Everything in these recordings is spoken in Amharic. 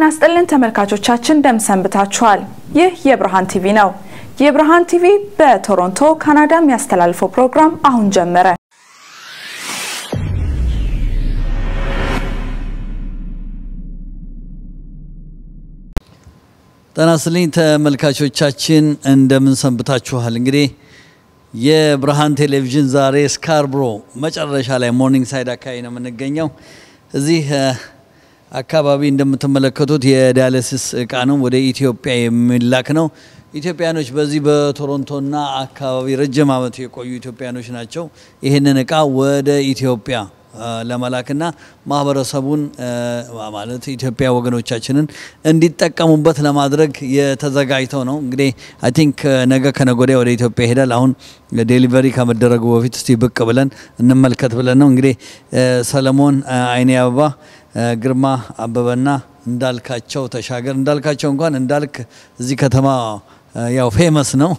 ይስጥልን ተመልካቾቻችን እንደምሰንብታችኋል። ይህ የብርሃን ቲቪ ነው። የብርሃን ቲቪ በቶሮንቶ ካናዳ የሚያስተላልፈው ፕሮግራም አሁን ጀመረ። ጤና ይስጥልኝ ተመልካቾቻችን እንደምንሰንብታችኋል። እንግዲህ የብርሃን ቴሌቪዥን ዛሬ ስካርብሮ መጨረሻ ላይ ሞርኒንግ ሳይድ አካባቢ ነው የምንገኘው። እዚህ አካባቢ እንደምትመለከቱት የዳያሊሲስ እቃ ነው ወደ ኢትዮጵያ የሚላክ ነው። ኢትዮጵያኖች በዚህ በቶሮንቶና አካባቢ ረጅም ዓመት የቆዩ ኢትዮጵያኖች ናቸው። ይሄንን እቃ ወደ ኢትዮጵያ ለማላክና ማህበረሰቡን ማለት ኢትዮጵያ ወገኖቻችንን እንዲጠቀሙበት ለማድረግ የተዘጋጅተው ነው። እንግዲህ አይ ቲንክ ነገ ከነገ ወዲያ ወደ ኢትዮጵያ ይሄዳል። አሁን ዴሊቨሪ ከመደረጉ በፊት እስቲ ብቅ ብለን እንመልከት ብለን ነው። እንግዲህ ሰለሞን አይኔ አበባ፣ ግርማ አበበና እንዳልካቸው ተሻገር እንዳልካቸው እንኳን እንዳልክ እዚህ ከተማ ያው ፌመስ ነው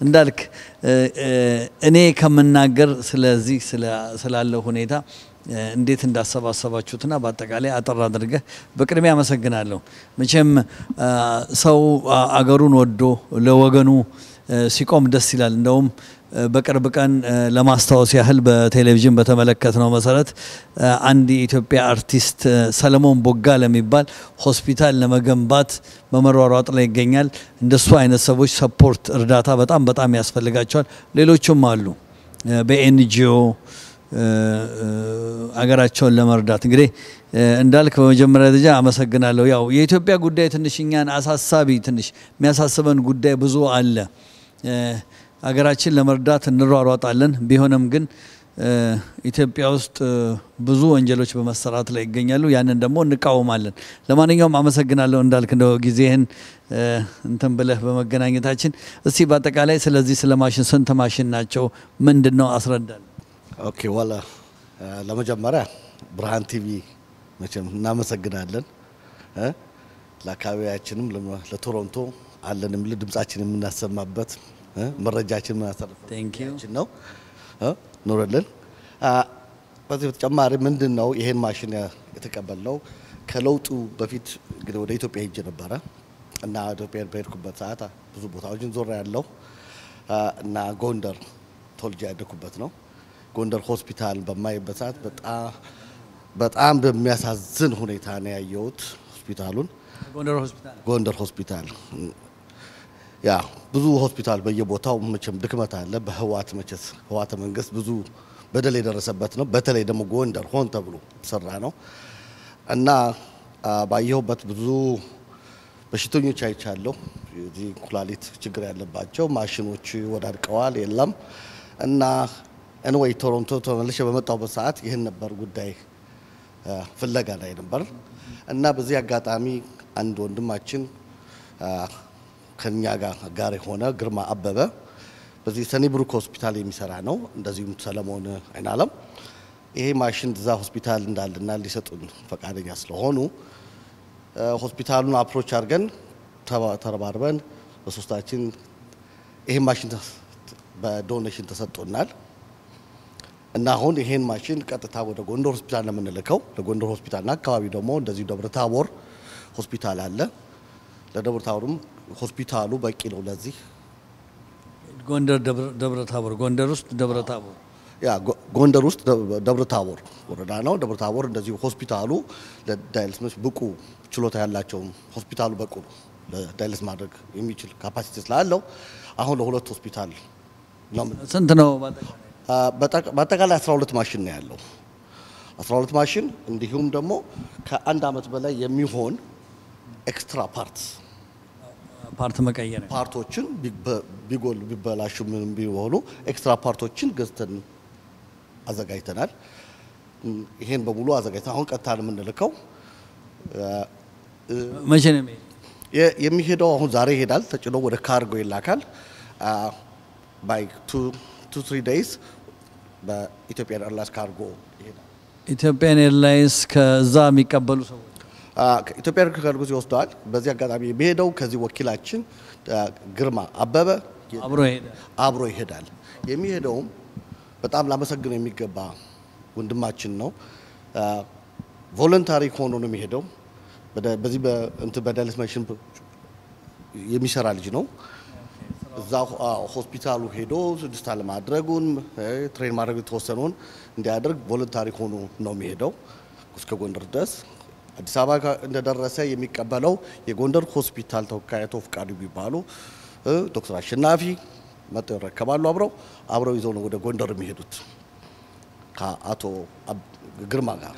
እንዳልክ እኔ ከመናገር ስለዚህ ስላለው ሁኔታ እንዴት እንዳሰባሰባችሁትና በአጠቃላይ አጠር አድርገህ በቅድሚያ አመሰግናለሁ። መቼም ሰው አገሩን ወዶ ለወገኑ ሲቆም ደስ ይላል። እንደውም በቅርብ ቀን ለማስታወስ ያህል በቴሌቪዥን በተመለከተው መሰረት አንድ የኢትዮጵያ አርቲስት ሰለሞን ቦጋለ የሚባል ሆስፒታል ለመገንባት በመሯሯጥ ላይ ይገኛል። እንደሱ አይነት ሰዎች ሰፖርት እርዳታ በጣም ያስፈልጋቸዋል። ሌሎችም አሉ በኤንጂኦ አገራቸውን ለመርዳት። እንግዲህ እንዳልክ በመጀመሪያ ደረጃ አመሰግናለሁ። ያው የኢትዮጵያ ጉዳይ ትንሽኛን አሳሳቢ ትንሽ የሚያሳስበን ጉዳይ ብዙ አለ። አገራችን ለመርዳት እንሯሯጣለን። ቢሆንም ግን ኢትዮጵያ ውስጥ ብዙ ወንጀሎች በመሰራት ላይ ይገኛሉ። ያንን ደግሞ እንቃወማለን። ለማንኛውም አመሰግናለሁ እንዳልክ እንደው ጊዜህን እንትን ብለህ በመገናኘታችን። እስቲ በአጠቃላይ ስለዚህ ስለ ማሽን ስንት ማሽን ናቸው ምንድነው አስረዳን። ኦኬ ዋላ ለመጀመሪያ ብርሃን ቲቪ መቼም እናመሰግናለን። ለአካባቢያችንም ለቶሮንቶ አለንም ለድምጻችን የምናሰማበት መረጃችን ማስተላለፋችን ነው ኖረልን። በዚህ በተጨማሪ ምንድነው ይሄን ማሽን የተቀበልነው ከለውጡ በፊት እንግዲህ ወደ ኢትዮጵያ ሄጄ ነበረ እና ኢትዮጵያ በሄድኩበት ሰዓት ብዙ ቦታዎችን ዞር ያለው እና ጎንደር ተወልጄ ያደኩበት ነው። ጎንደር ሆስፒታል በማይበት ሰዓት በጣም በሚያሳዝን ሁኔታ ነው ያየሁት ሆስፒታሉን። ጎንደር ሆስፒታል ያ ብዙ ሆስፒታል በየቦታው መቼም ድክመት አለ። በህዋት መቼስ ህዋት መንግስት ብዙ በደል የደረሰበት ነው። በተለይ ደግሞ ጎንደር ሆን ተብሎ ሰራ ነው እና ባየሁበት ብዙ በሽተኞች አይቻለሁ። እዚህ ኩላሊት ችግር ያለባቸው ማሽኖች ወዳድቀዋል የለም እና አንወይ ቶሮንቶ ተመልሼ በመጣሁበት ሰዓት ይሄን ነበር ጉዳይ ፍለጋ ላይ ነበር እና በዚህ አጋጣሚ አንድ ወንድማችን ከኛ ጋር ሆነ ግርማ አበበ በዚህ ሰኒብሩክ ሆስፒታል የሚሰራ ነው። እንደዚሁም ሰለሞን አይናለም ይሄ ማሽን እዛ ሆስፒታል እንዳለና ሊሰጡን ፈቃደኛ ስለሆኑ ሆስፒታሉን አፕሮች አድርገን ተረባርበን በሶስታችን ይሄ ማሽን በዶኔሽን ተሰጥቶናል እና አሁን ይሄን ማሽን ቀጥታ ወደ ጎንደር ሆስፒታል ለምንልከው ለጎንደር ሆስፒታልና አካባቢ ደግሞ እንደዚህ ደብረታቦር ሆስፒታል አለ። ለደብረታቦርም ሆስፒታሉ በቂ ነው። ለዚህ ጎንደር ደብረታቦር ጎንደር ውስጥ ደብረታቦር ያ ጎንደር ውስጥ ደብረታቦር ወረዳ ነው። ደብረታቦር እንደዚህ ሆስፒታሉ ለዳያሊሲስ ብቁ ችሎታ ያላቸው ሆስፒታሉ በቁ ለዳያሊሲስ ማድረግ የሚችል ካፓሲቲ ስላለው አሁን ለሁለት ሆስፒታል ስንት ነው በአጠቃላይ 12 ማሽን ነው ያለው። 12 ማሽን እንዲሁም ደግሞ ከአንድ አመት በላይ የሚሆን ኤክስትራ ፓርት መቀየር ፓርቶችን ቢጎል ቢበላሹ ምን ቢሆኑ ኤክስትራ ፓርቶችን ገዝተን አዘጋጅተናል። ይሄን በሙሉ አዘጋጅተን አሁን ቀጥታ የምንልከው መቼ ነው የሚሄደው? አሁን ዛሬ ይሄዳል። ተጭኖ ወደ ካርጎ ይላካል። ባይ 2-3 days በኢትዮጵያ ኤርላይንስ ካርጎ ይሄዳል። ኢትዮጵያ ኤርላይንስ ከዛ የሚቀበሉ ሰዎች ኢትዮጵያ ኤርላይንስ ይወስዳል። በዚህ አጋጣሚ የሚሄደው ከዚህ ወኪላችን ግርማ አበበ አብሮ ይሄዳል። የሚሄደውም በጣም ላመሰግነው የሚገባ ወንድማችን ነው። ቮለንታሪ ሆኖ ነው የሚሄደው። በዚህ በዳያሊስ ማሽን የሚሰራ ልጅ ነው እዛው ሆስፒታሉ ሄዶ ስድስት ለማድረጉን ትሬን ማድረግ ተወሰነውን እንዲያደርግ ቮለንታሪ ሆኖ ነው የሚሄደው እስከ ጎንደር ድረስ አዲስ አበባ እንደደረሰ የሚቀበለው የጎንደር ሆስፒታል ተወካይ አቶ ፍቃዱ ቢባሉ ዶክተር አሸናፊ መጥተው ረከባሉ አብረው ይዘው ነው ወደ ጎንደር የሚሄዱት ከአቶ ግርማ ጋር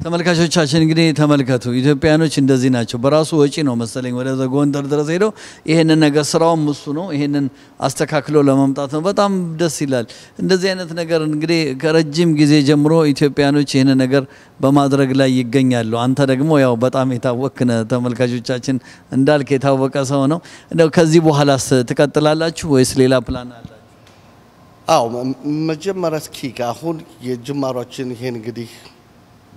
ተመልካቾቻችን እንግዲህ ተመልከቱ ኢትዮጵያኖች እንደዚህ ናቸው በራሱ ወጪ ነው መሰለኝ ወደ ጎንደር ድረስ ሄደው ይሄንን ነገር ስራውን ሙሱ ነው ይሄንን አስተካክሎ ለማምጣት ነው በጣም ደስ ይላል እንደዚህ አይነት ነገር እንግዲህ ከረጅም ጊዜ ጀምሮ ኢትዮጵያኖች ይሄንን ነገር በማድረግ ላይ ይገኛሉ አንተ ደግሞ ያው በጣም የታወቅነ ተመልካቾቻችን እንዳልክ የታወቀ ሰው ነው እንደው ከዚህ በኋላስ ትቀጥላላችሁ ወይስ ሌላ ፕላን አላችሁ መጀመሪያ እስኪ አሁን የጅማሮችን ይሄን እንግዲህ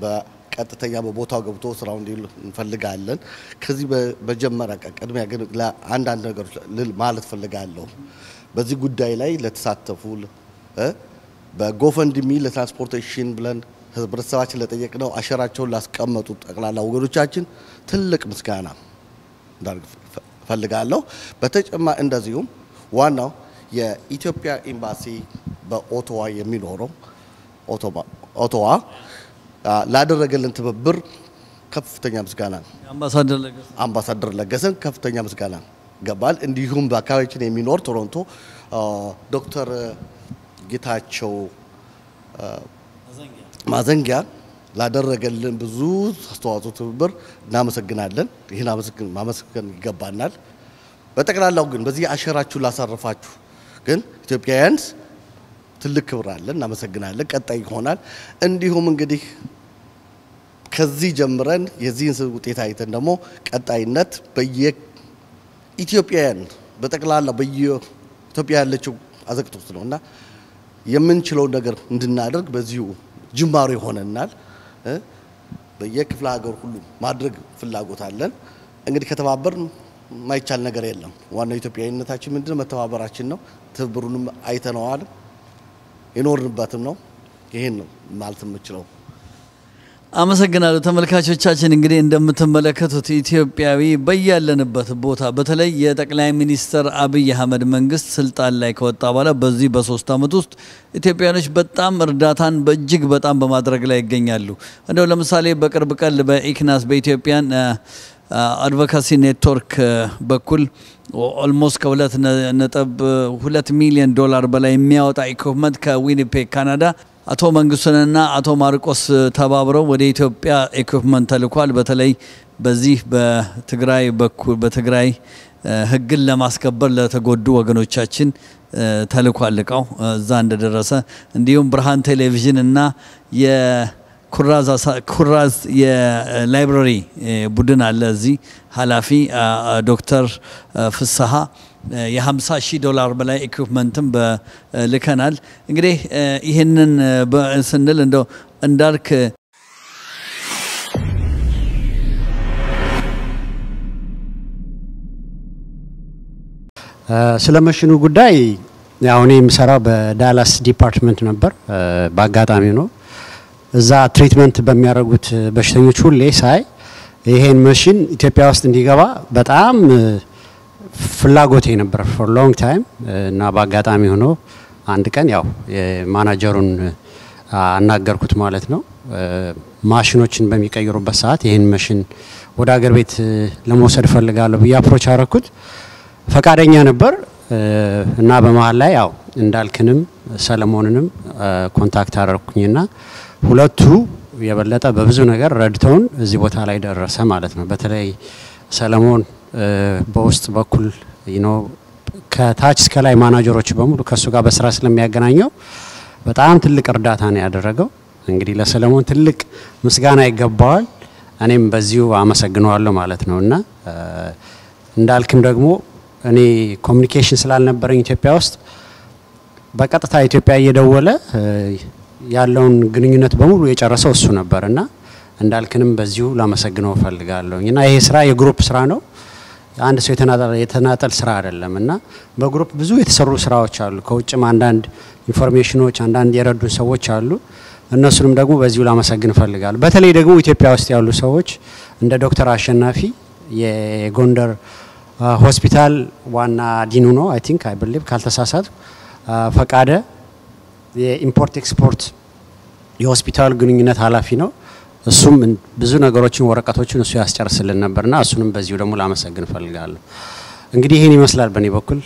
በቀጥተኛ በቦታው ገብቶ ስራው እንዲል እንፈልጋለን ከዚህ በመጀመሪያ ቀድሚያ ግን ለአንዳንድ ነገሮች ማለት ፈልጋለሁ በዚህ ጉዳይ ላይ ለተሳተፉ በጎፈንድሚ ለትራንስፖርቴሽን ብለን ህብረተሰባችን ለጠየቅነው አሸራቸውን ላስቀመጡ ጠቅላላ ወገኖቻችን ትልቅ ምስጋና እንዳርግ ፈልጋለሁ በተጨማሪ እንደዚሁም ዋናው የኢትዮጵያ ኤምባሲ በኦቶዋ የሚኖረው ኦቶዋ ላደረገልን ትብብር ከፍተኛ ምስጋና አምባሳደር ለገሰን ከፍተኛ ምስጋና ገባል እንዲሁም በአካባቢያችን የሚኖር ቶሮንቶ ዶክተር ጌታቸው ማዘንጊያ ላደረገልን ብዙ አስተዋጽኦ ትብብር እናመሰግናለን ይሄን ማመስገን ይገባናል በተቀላላው ግን በዚህ አሸራችሁ ላሳረፋችሁ ግን ኢትዮጵያውያን ትልቅ ክብር አለን እናመሰግናለን ቀጣይ ይሆናል እንዲሁም እንግዲህ ከዚህ ጀምረን የዚህን ውጤት አይተን ደግሞ ቀጣይነት በየኢትዮጵያውያን በተቀላላ በየኢትዮጵያ ያለችው አዘቅቶት ነውና የምንችለው ነገር እንድናደርግ በዚሁ ጅማሮ ይሆነናል በየክፍለ ሀገር ሁሉ ማድረግ ፍላጎት አለን እንግዲህ ከተባበር ማይቻል ነገር የለም ዋናው ኢትዮጵያዊነታችን ምንድነው መተባበራችን ነው ትብብሩንም አይተነዋል ይኖርንበትም ነው ይሄን ነው ማለት የምችለው አመሰግናለሁ ተመልካቾቻችን እንግዲህ እንደምትመለከቱት ኢትዮጵያዊ በያለንበት ቦታ በተለይ የጠቅላይ ሚኒስትር አብይ አህመድ መንግስት ስልጣን ላይ ከወጣ በኋላ በዚህ በ3 አመት ውስጥ ኢትዮጵያኖች በጣም እርዳታን በእጅግ በጣም በማድረግ ላይ ይገኛሉ እንደው ለምሳሌ በቅርብ ቀን በኢክናስ በኢትዮጵያን አድቮካሲ ኔትወርክ በኩል ኦልሞስት ከ2.2 ሚሊዮን ዶላር በላይ የሚያወጣ ኢኩፕመንት ከዊኒፔግ ካናዳ አቶ መንግስቱንና አቶ ማርቆስ ተባብረው ወደ ኢትዮጵያ ኢኩፕመንት ተልኳል በተለይ በዚህ በትግራይ በኩል በትግራይ ህግን ለማስከበር ለተጎዱ ወገኖቻችን ተልኳል ልቃው እዛ እንደደረሰ እንዲሁም ብርሃን ቴሌቪዥን እና ኩራዝ የላይብራሪ ቡድን አለ እዚህ ኃላፊ ዶክተር ፍስሐ የ$50,000 በላይ ኢኩፕመንትም በልከናል እንግዲህ ይሄንን በስንል እንደው እንዳልክ ስለመሽኑ ጉዳይ ያው እኔ የምሰራው በዳላስ ዲፓርትመንት ነበር በአጋጣሚ ነው እዛ ትሪትመንት በሚያደርጉት በሽተኞች ሁሌ ሳይ ይሄን መሽን ኢትዮጵያ ውስጥ እንዲገባ በጣም ፍላጎቴ ነበር for long time እና በአጋጣሚ ሆኖ አንድ ቀን ያው የማናጀሩን አናገርኩት ማለት ነው ማሽኖችን በሚቀይሩበት ሰዓት ይሄን መሽን ወደ ሀገር ቤት ለመውሰድ ፈልጋለሁ ብዬ አፕሮች አረኩት ፈቃደኛ ነበር እና በመሃል ላይ ያው እንዳልክንም ሰለሞንንም ኮንታክት አደረኩኝና ሁለቱ የበለጠ በብዙ ነገር ረድተውን እዚህ ቦታ ላይ ደረሰ ማለት ነው በተለይ ሰለሞን በውስጥ በኩል ከታች እስከ ላይ ማናጀሮች በሙሉ ከሱ ጋር በስራ ስለሚያገናኘው በጣም ትልቅ እርዳታ ነው ያደረገው እንግዲህ ለሰለሞን ትልቅ ምስጋና ይገባዋል እኔም በዚሁ አመሰግነዋለሁ ማለት ነውና እንዳልክም ደግሞ እኔ ኮሙኒኬሽን ስላልነበረኝ ኢትዮጵያ ውስጥ በቀጥታ ኢትዮጵያ እየደወለ ያለውን ግንኙነት በሙሉ የጨረሰው እሱ ነበርና እንዳልክንም በዚሁ ላመሰግነው ፈልጋለሁና ይሄ ስራ የግሩፕ ስራ ነው አንድ ሰው የተናጠል ስራ አይደለምና በግሩፕ ብዙ የተሰሩ ስራዎች አሉ ከውጭም አንዳንድ ኢንፎርሜሽኖች አንዳንድ የረዱን ሰዎች አሉ እነሱንም ደግሞ በዚሁ ላመሰግን ፈልጋለሁ። በተለይ ደግሞ ኢትዮጵያ ውስጥ ያሉ ሰዎች እንደ ዶክተር አሸናፊ የጎንደር ሆስፒታል ዋና ዲኑ ነው አይ ቲንክ አይ ቢሊቭ ካልተሳሳት ፈቃደ የኢምፖርት ኤክስፖርት የሆስፒታል ግንኙነት ኃላፊ ነው። እሱም ብዙ ነገሮችን ወረቀቶችን እሱ ያስጨርስልን ነበርና እሱንም በዚሁ ደግሞ ላመሰግን ፈልጋለሁ። እንግዲህ ይሄን ይመስላል በኔ በኩል።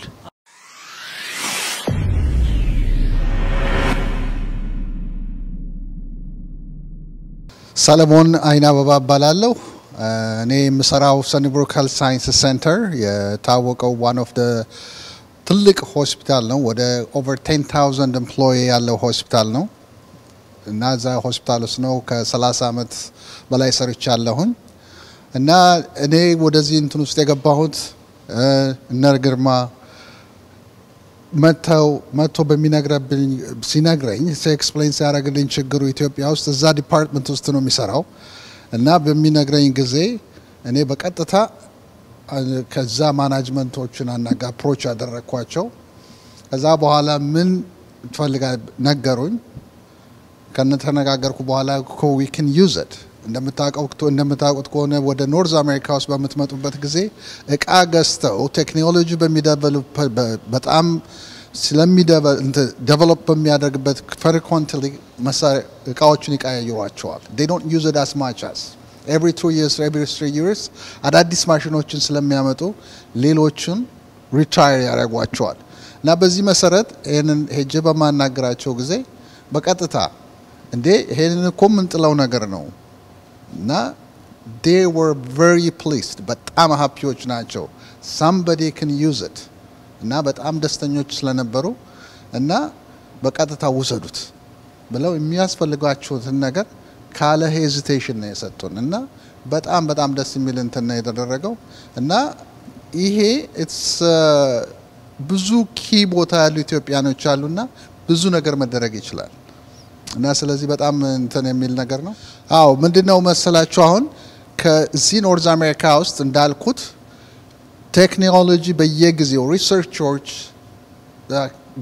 ሰለሞን አይና አበባ ባላለው እኔ የምሰራው ሰኒብሮክ ሄልዝ ሳይንስ ሴንተር የታወቀው one of the ትልቅ ሆስፒታል ነው። ወደ over 10,000 ኤምፕሎይ ያለው ሆስፒታል ነው እና እዛ ሆስፒታል ውስጥ ነው ከ30 አመት በላይ ሰርቻለሁኝ እና እኔ ወደዚህ እንትን ውስጥ የገባሁት እነር ግርማ መጥቶ በሚነግረብኝ ሲነግረኝ ኤክስፕሌን ሲያደርግልኝ ችግሩ ኢትዮጵያ ውስጥ እዛ ዲፓርትመንት ውስጥ ነው የሚሰራው እና በሚነግረኝ ጊዜ እኔ በቀጥታ ከዛ ማናጅመንቶችን አናጋ አፕሮች አደረኳቸው። ከዛ በኋላ ምን ትፈልጋ ነገሩኝ። ከነተነጋገርኩ በኋላ we can use it እንደምታውቁት ከሆነ ወደ ኖርዝ አሜሪካ ውስጥ በመትመጡበት ጊዜ እቃ ገዝተው ቴክኖሎጂ በሚደቨሎፕ በጣም ዴቨሎፕ በሚያደርግበት frequently እቃዎችን ይቀያይሯቸዋል። they don't use it as much as every 2 years every 3 years አዳዲስ ማሽኖችን ስለሚያመጡ ሌሎችን ሪታየር ያደርጓቸዋል እና በዚህ መሰረት ይሄንን ሄጄ በማናገራቸው ጊዜ በቀጥታ እንዴ ይሄንን እኮ ምንጥለው ነገር ነው እና they were very pleased በጣም ሃፒዎች ናቸው somebody can use it እና በጣም ደስተኞች ስለነበሩ እና በቀጥታ ወሰዱት ብለው የሚያስፈልጋቸውን ነገር ካለ ሄዚቴሽን ነው የሰጡን እና በጣም ደስ የሚል እንትን ነው የተደረገው እና ይሄ it's ብዙ ኪ ቦታ ያሉ ኢትዮጵያኖች አሉና ብዙ ነገር መደረግ ይችላል እና ስለዚህ በጣም እንትን የሚል ነገር ነው። አዎ ምንድነው መሰላችሁ አሁን ከዚህ ኖርዝ አሜሪካ ውስጥ እንዳልኩት ቴክኖሎጂ በየጊዜው ሪሰርቸሮች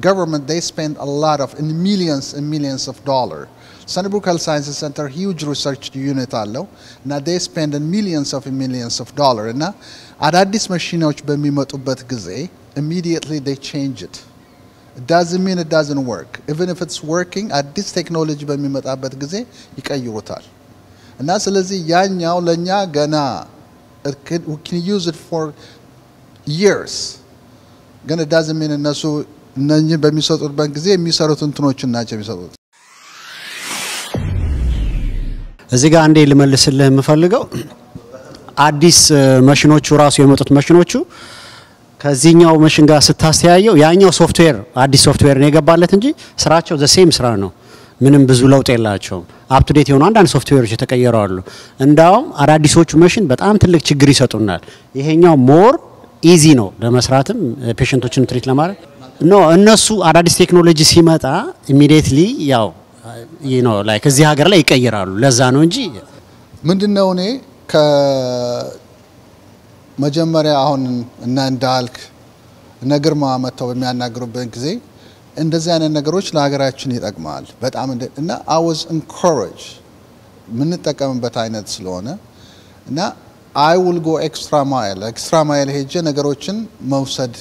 government they spend a lot of in millions and millions of dollars. Sunnybrook Health Sciences Center huge research unit አለው እና they spend in millions of dollars እና አዳዲስ ማሽኖች በሚመጡበት ጊዜ immediately they change it. It doesn't mean it doesn't work. Even if it's working, አዲስ ቴክኖሎጂ በሚመጣበት ጊዜ ይቀይሩታል እና ስለዚህ ያኛው ለኛ ገና we can use it for years. ግን it doesn't mean እነሱ እነኚህ በሚሰጡበት ጊዜ የሚሰሩት እንትኖችን ናቸው የሚሰጡት። እዚህ ጋር አንዴ ልመልስልህ የምፈልገው አዲስ ማሽኖቹ ራሱ የመጡት ማሽኖቹ ከዚህኛው ማሽን ጋር ስታስተያየው ያኛው ሶፍትዌር አዲስ ሶፍትዌር ነው የገባለት እንጂ ስራቸው ዘ ሴም ስራ ነው። ምንም ብዙ ለውጥ የላቸውም። አፕ ቱ ዴት የሆኑ አንዳንድ ሶፍትዌሮች የተቀየሩ አሉ። እንዳውም አዳዲሶቹ ማሽን በጣም ትልቅ ችግር ይሰጡናል። ይሄኛው ሞር ኢዚ ነው ለመስራትም ፔሸንቶችን ትሪት ለማድረግ ኖ እነሱ አዳዲስ ቴክኖሎጂ ሲመጣ ኢሚዲየትሊ ያው ላይክ እዚህ ሀገር ላይ ይቀየራሉ። ለዛ ነው እንጂ ምንድነው እኔ ከመጀመሪያ አሁን እና እንዳልክ ነገርማ መተው በሚያናግሩበት ጊዜ እንደዚህ አይነት ነገሮች ለሀገራችን ይጠቅማል በጣም እና I was encouraged ምን ተጠቀምበት አይነት ስለሆነ እና I will go extra mile ሄጄ ነገሮችን መውሰድ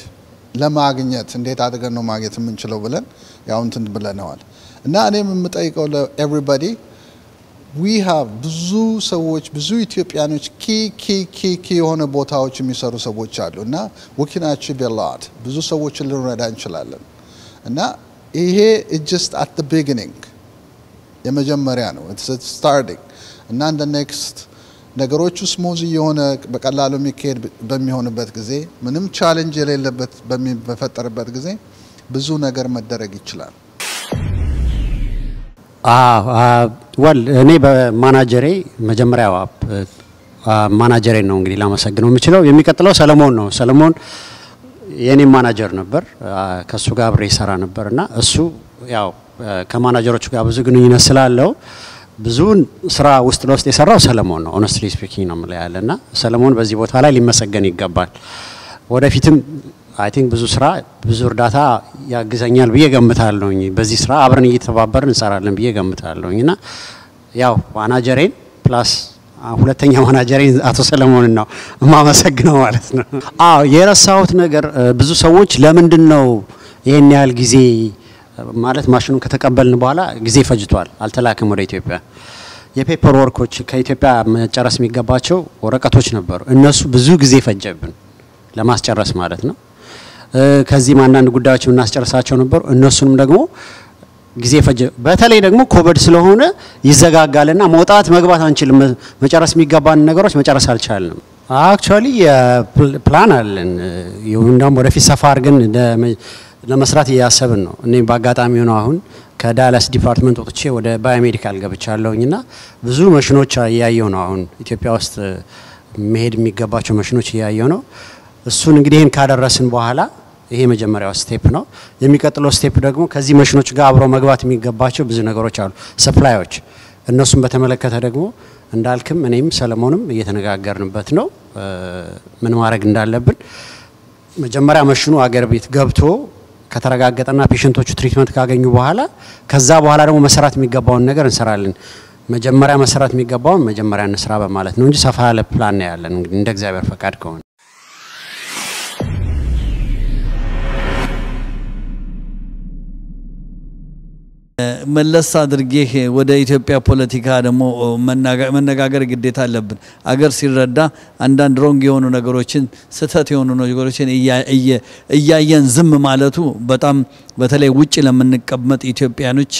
ለማግኘት እንዴት አድርገን ነው ማግኘት የምንችለው ብለን ያው እንትን ብለናል እና እኔም የምጠይቀው ለኤቨሪባዲ we have ብዙ ሰዎች ብዙ ኢትዮጵያኖች ኪ የሆነ ቦታዎች የሚሰሩ ሰዎች አሉና we can achieve a lot ብዙ ሰዎችን ልንረዳ እንችላለን እና ይሄ it just at the beginning የመጀመሪያ ነው it's starting እና the next ነገሮቹ ስሙዝ የሆነ በቀላሉ የሚካሄድ በሚሆንበት ጊዜ ምንም ቻሌንጅ የሌለበት በሚፈጠርበት ጊዜ ብዙ ነገር መደረግ ይችላል። እኔ በማናጀሬ መጀመሪያ ማናጀሬ ነው እንግዲህ ላመሰግነው የምችለው የሚቀጥለው ሰለሞን ነው። ሰለሞን የኔ ማናጀር ነበር ከሱ ጋር አብሬ ሰራ ነበርና እሱ ያው ከማናጀሮቹ ጋር ብዙ ግንኙነት ስላለው ብዙን ስራ ውስጥ ለውስጥ የሰራው ሰለሞን ነው honestly speaking ነው ማለት ያለና ሰለሞን በዚህ ቦታ ላይ ሊመሰገን ይገባል። ወደፊትም አይ ቲንክ ብዙ ስራ ብዙ እርዳታ ያግዘኛል ብዬ ገምታለሁኝ በዚህ ስራ አብረን እየተባበርን እንሰራለን ብዬ ገምታለሁኝና ያው ማናጀሬን ፕላስ ሁለተኛ ማናጀሬን አቶ ሰለሞን ነው ማመሰግነው ማለት ነው አዎ የረሳሁት ነገር ብዙ ሰዎች ለምንድነው ይሄን ያህል ጊዜ ማለት ማሽኑን ከተቀበልን በኋላ ጊዜ ፈጅቷል አልተላከም ወደ ኢትዮጵያ የፔፐር ወርኮች ከኢትዮጵያ መጨረስ የሚገባቸው ወረቀቶች ነበሩ እነሱ ብዙ ጊዜ ፈጀብን ለማስጨረስ ማለት ነው ከዚህ ማንናንድ ጉዳዮች እናስጨርሳቸው ነበር እነሱንም ደግሞ ጊዜ ፈጀ በተለይ ደግሞ ኮቪድ ስለሆነ ይዘጋጋልና መውጣት መግባት አንችልም መጨረስ የሚገባን ነገሮች መጨረስ አልቻልንም አክቹአሊ ፕላን አለን ይሁንዳም ወደፊት ሰፋር ግን ለመስራት ያያሰብን ነው እኔ በአጋጣሚ ነው አሁን ከዳላስ ዲፓርትመንት ወጥቼ ወደ ባዮሜዲካል ገብቻለሁኝና ብዙ ማሽኖች ያያየው ነው አሁን ኢትዮጵያ ውስጥ መሄድ የሚገባቸው ማሽኖች ያያየው ነው እሱን እንግዲህ ይሄን ካደረስን በኋላ ይሄ መጀመሪያው ስቴፕ ነው የሚቀጥለው ስቴፕ ደግሞ ከዚህ ማሽኖች ጋር አብሮ መግባት የሚገባቸው ብዙ ነገሮች አሉ ሰፕላዮች እነሱን በተመለከተ ደግሞ እንዳልክም እኔም ሰለሞንም እየተነጋገርንበት ነው ምን ማድረግ እንዳለብን መጀመሪያ ማሽኑ አገር ቤት ገብቶ ከተረጋገጠና ፔሸንቶቹ ትሪትመንት ካገኙ በኋላ ከዛ በኋላ ደግሞ መሰራት የሚገባውን ነገር እንሰራለን መጀመሪያ መሰራት የሚገባውን መጀመሪያ እንስራ በማለት ነው እንጂ ሰፋ ያለ ፕላን ነው ያለን እንደ እግዚአብሔር ፈቃድ ከሆነ መለስ አድርጌ ወደ ኢትዮጵያ ፖለቲካ ደግሞ መነጋገር ግዴታ አለብን አገር ሲረዳ አንዳንድ ሮንግ የሆኑ ነገሮችን ስተት የሆኑ ነገሮችን እያየን ዝም ማለቱ በጣም በተለይ ውጪ ለምንቀመጥ ኢትዮጵያኖች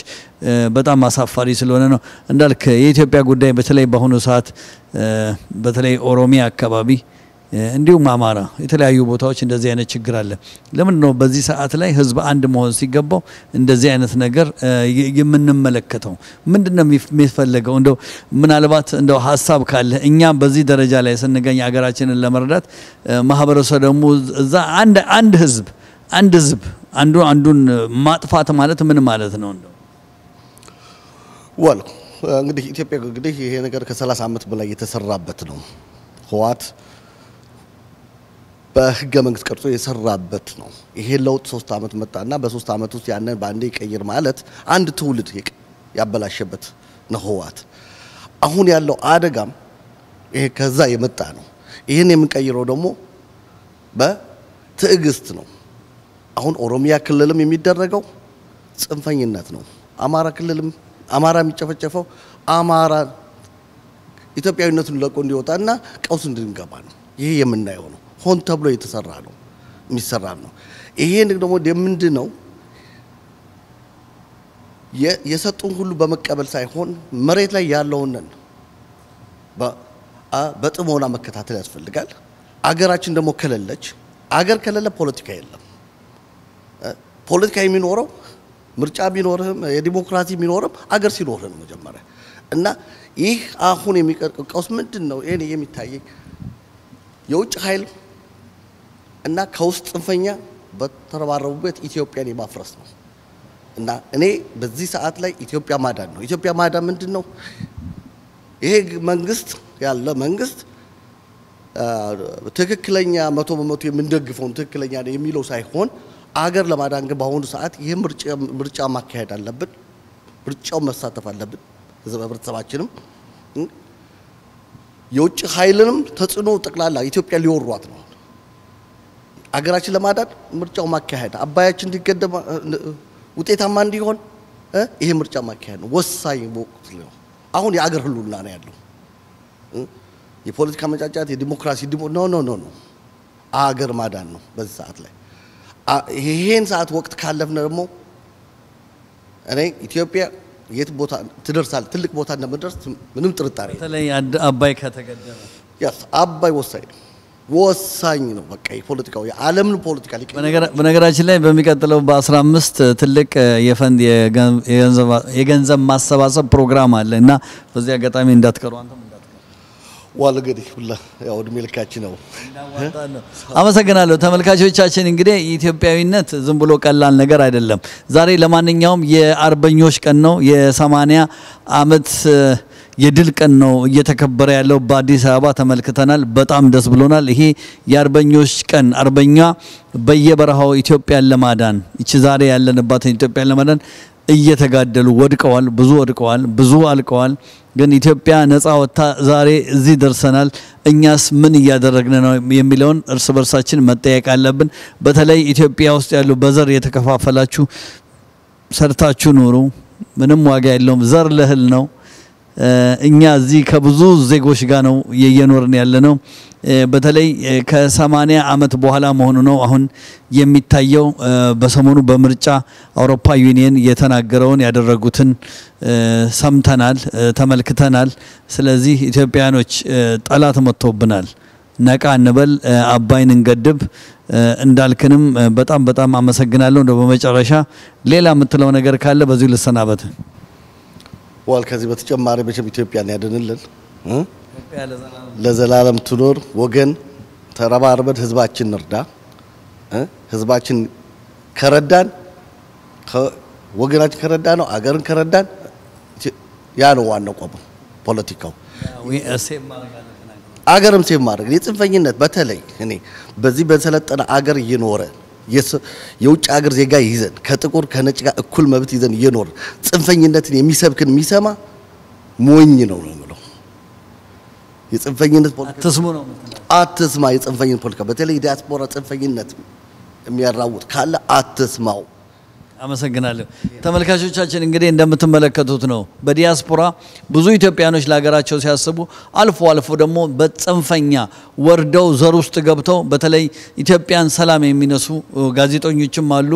በጣም አሳፋሪ ስለሆነ ነው እንዳልክ የኢትዮጵያ ጉዳይ በተለይ በሆነ ሰዓት በተለይ ኦሮሚያ አካባቢ እንዲሁም አማራ የተለያዩ ቦታዎች እንደዚህ አይነት ችግር አለ ለምን ነው በዚህ ሰዓት ላይ ህዝብ አንድ መሆን ሲገባው እንደዚህ አይነት ነገር የምንመለከተው ምንድነው የሚፈልገው እንደው ምናልባት እንደው ሐሳብ ካለ እኛ በዚህ ደረጃ ላይ ስንገኝ አገራችንን ለመረዳት ማህበረሰቡ ደግሞ እዛ አንድ ህዝብ አንዱን ማጥፋት ማለት ምን ማለት ነው እንደው ወል እንግዲህ ኢትዮጵያ እንግዲህ ይሄ ነገር ከ30 አመት በላይ የተሰራበት ነው ህዋት በህገ መንግስት ቀርጾ የሰራበት ነው ይሄ ለውጥ 3 አመት መጣና በ3 አመት ውስጥ ያንን ባንዴ ይቀይር ማለት አንድ ትውልድ ያበላሸበት ነው ህዋት አሁን ያለው አደጋም ይሄ ከዛ የመጣ ነው ይሄን የምንቀይረው ደግሞ በትዕግስት ነው አሁን ኦሮሚያ ክልልም የሚደረገው ጽንፈኝነት ነው አማራ ክልልም አማራ የሚጨፈጨፈው አማራ ኢትዮጵያዊነቱን ለቆ እንዲወጣና ቀውስ እንድንገባ ነው ይሄ የምናየው ነው ሆን ተብሎ የተሰራ ነው የሚሰራ ነው ይሄ ደግሞ ምንድነው የሰጡን ሁሉ በመቀበል ሳይሆን መሬት ላይ ያለውን በጥሞና መከታተል ያስፈልጋል አገራችን ደግሞ ከለለች አገር ከለለ ፖለቲካ የለም ፖለቲካ የሚኖረው ምርጫ ቢኖርም የዲሞክራሲ ቢኖርም አገር ሲኖር ነው መጀመሪያ እና ይህ አሁን የሚቀርቀውስ ምንድነው እኔ የሚታየኝ የውጭ ኃይል እና ከውስጥ ጽንፈኛ በተረባረቡበት ኢትዮጵያን የማፍረስ ነው እና እኔ በዚህ ሰዓት ላይ ኢትዮጵያ ማዳን ነው ኢትዮጵያ ማዳን ምንድነው ይሄ መንግስት ያለ መንግስት ትክክለኛ 100% የምንደግፈው ትክክለኛ ነው የሚለው ሳይሆን አገር ለማዳን ግን በአሁኑ ሰዓት ይሄ ምርጫ ማካሄድ አለብን ምርጫው መሳተፍ አለብን ህብረተሰባችንም የውጭ ኃይልንም ተጽዕኖ ጠቅላላ ኢትዮጵያ ሊወሯት ነው አገራችን ለማዳን ምርጫው ማካሄድ አባያችን እንዲገደም ውጤታማ እንዲሆን ይሄ ምርጫ ማካሄድ ነው ወሳኝ ወቅት ነው አሁን የአገር ህልውና ነው ያለው የፖለቲካ መጫጫት የዲሞክራሲ ኖ አገር ማዳን ነው በዚህ ሰዓት ላይ ይሄን ሰዓት ወቅት ካለፍነ ደግሞ እኔ ኢትዮጵያ የት ቦታ ትደርሳል ትልቅ ቦታ እንደምትደርስ ምንም ጥርጣሬ በተለይ አባይ ከተገደበ አባይ ወሳኝ ነው በቃ የፖለቲካው የዓለምን ፖለቲካ በነገራችን ላይ በሚቀጥለው በ15 ትልቅ የፈንድ የገንዘብ ማሰባሰብ ፕሮግራም አለ እና በዚህ አጋጣሚ እንዳትቀሩ አንተም ዋልገዲ ሁላ ያው እድሜ ልካችን ነው አመሰግናለሁ ተመልካቾቻችን እንግዲህ ኢትዮጵያዊነት ዝም ብሎ ቀላል ነገር አይደለም ዛሬ ለማንኛውም የአርበኞች ቀን ነው የ80 አመት የድል ቀን ነው እየተከበረ ያለው በአዲስ አበባ ተመልክተናል። በጣም ደስ ብሎናል። ይሄ የአርበኞች ቀን አርበኛ በየበረሃው ኢትዮጵያን ለማዳን እቺ ዛሬ ያለንባትን ኢትዮጵያን ለማዳን እየተጋደሉ ወድቀዋል። ብዙ አልቀዋል። ግን ኢትዮጵያ ነፃ ወጣ ዛሬ እዚህ ደርሰናል። እኛስ ምን እያደረግን ነው የሚለውን እርስ በርሳችን መጠየቅ አለብን። በተለይ ኢትዮጵያ ውስጥ ያሉ በዘር የተከፋፈላችሁ ሰርታችሁ ኑሩ። ምንም ዋጋ የለውም። ዘር ለህል ነው። እኛ እዚህ ከብዙ ዜጎች ጋር ነው እየኖርን ያለነው። በተለይ ከ80 አመት በኋላ መሆኑ ነው አሁን የሚታየው። በሰሞኑ በምርጫ አውሮፓ ዩኒየን የተናገረውን ያደረጉትን ሰምተናል፣ ተመልክተናል። ስለዚህ ኢትዮጵያኖች ጠላት መጥቶብናል። ነቃ እንበል፣ አባይን እንገድብ። እንዳልከንም በጣም አመሰግናለሁ። እንደው በመጨረሻ ሌላ የምትለው ነገር ካለ በዚሁ ልሰናበት። ዋል ከዚህ በተጨማሪ በቸም ኢትዮጵያን ያድንልን፣ ለዘላለም ትኖር። ወገን ተረባርበን ህዝባችን እንርዳ። ህዝባችን ከረዳን ወገናችን ከረዳ ነው አገርን ከረዳን ያ ነው ዋናው ቆም ፖለቲካው አገርም ሴም ማድረግ የጽንፈኝነት በተለይ እኔ በዚህ በሰለጠነ አገር እየኖረ የውጭ አገር ዜጋ ይዘን ከጥቁር ከነጭ ጋር እኩል መብት ይዘን እየኖር ጽንፈኝነትን የሚሰብክን የሚሰማ ሞኝ ነው ነው የጽንፈኝነት ፖለቲካ አትስማ። የጽንፈኝነት ፖለቲካ በተለይ ዲያስፖራ ጽንፈኝነት የሚያራውጥ ካለ አትስማው። አመሰግናለሁ። ተመልካቾቻችን እንግዲህ እንደምትመለከቱት ነው በዲያስፖራ ብዙ ኢትዮጵያኖች ለሀገራቸው ሲያስቡ አልፎ ደግሞ በጽንፈኛ ወርደው ዘር ውስጥ ገብተው በተለይ ኢትዮጵያን ሰላም የሚነሱ ጋዜጠኞችም አሉ፣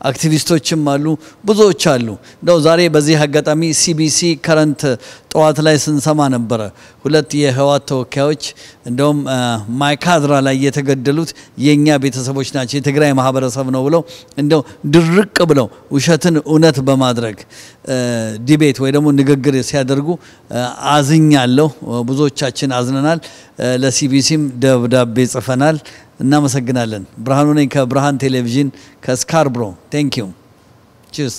አክቲቪስቶችም አሉ፣ ብዙዎች አሉ። እንደው ዛሬ በዚህ አጋጣሚ ሲቢሲ ከረንት ጠዋት ላይ ስንሰማ ነበር ሁለት የህዋት ተወካዮች እንደውም ማይካድራ ላይ የተገደሉት የኛ ቤተሰቦች ናቸው የትግራይ ማህበረሰብ ነው ብለው እንደው ድርቅ ብለው ውሸትን እውነት በማድረግ ዲቤት ወይ ደግሞ ንግግር ሲያደርጉ አዝኛለሁ። ብዙዎቻችን አዝነናል። ለሲቢሲም ደብዳቤ ጽፈናል። እናመሰግናለን። ብርሃኑ ነኝ ከብርሃን ቴሌቪዥን ከስካርብሮ። ቴንክ ዩ ቺርስ